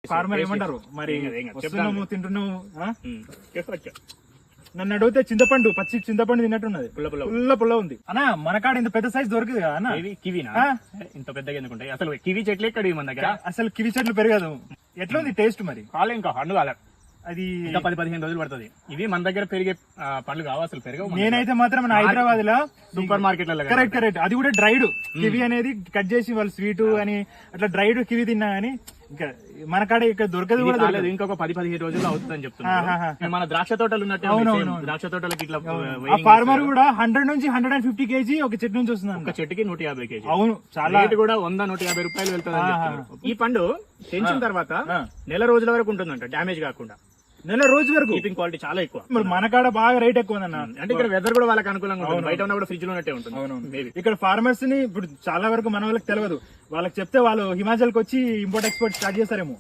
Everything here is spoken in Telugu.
ఫార్మర్ ఏమంటారు మరి వస్తున్నాము తింటున్నాము నన్ను అడిగితే చింతపండు పచ్చి చింతపండు తిన్నట్టున్నది పుల్ల పుల్ల ఉంది అన్న మన కాడ ఇంత పెద్ద సైజ్ దొరకదు కదా అన్న కివీనా ఇంత పెద్దగా ఎందుకుంటాయి అసలు కివీ చెట్లు ఎక్కడ మన దగ్గర అసలు కివి చెట్లు పెరగదు ఎట్లా ఉంది టేస్ట్ మరి కాలే ఇంకా పండు కాలే అది ఇంకా 10-15 రోజులు పడుతుంది ఇవి మన దగ్గర పెరిగే పండ్లు కావు అసలు పెరగవు నేనైతే మాత్రం మన హైదరాబాద్ లో సూపర్ మార్కెట్ లో కరెక్ట్ అది కూడా డ్రైడ్ కివి అనేది కట్ చేసి వాళ్ళు స్వీట్ అని అట్లా డ్రైడ్ కివి తిన్నా అని ఇంకా మన కాడ ఇక్కడ దొరకదు కూడా కాలేదు ఇంకొక 10-15 రోజులు అవుతుందని చెప్తున్నా మన ద్రాక్ష తోటలు ఉన్నట్టు ద్రాక్ష తోటలకి ఇట్లా ఫార్మర్ కూడా 100 నుంచి 150 కేజీ ఒక చెట్టు నుంచి వస్తుంది ఒక చెట్టుకి 150 కేజీ అవును చాలా రేటు కూడా 100-150 రూపాయలు వెళ్తుంది ఈ పండు తెంచిన తర్వాత నెల రోజుల వరకు ఉంటుందంట డ్యామేజ్ కాకుండా నెల రోజు వరకు కీపింగ్ క్వాలిటీ చాలా ఎక్కువ మరి మన కాడ బాగా రేట్ ఎక్కువ అంటే ఇక్కడ వెదర్ కూడా వాళ్ళకి అనుకూలంగా ఉంటుంది బయట ఉన్న కూడా ఫ్రిడ్జ్ లో ఉన్నట్టే ఉంటుంది ఇక్కడ ఫార్మర్స్ ని ఇప్పుడు చాలా వరకు మన వాళ్ళకి తెలియదు వాళ్ళకి చెప్తే వాళ్ళు హిమాచల్ కి వచ్చి ఇంపోర్ట్ ఎక్స్పోర్ట్ స్టార్ట్ చేస్తారేమో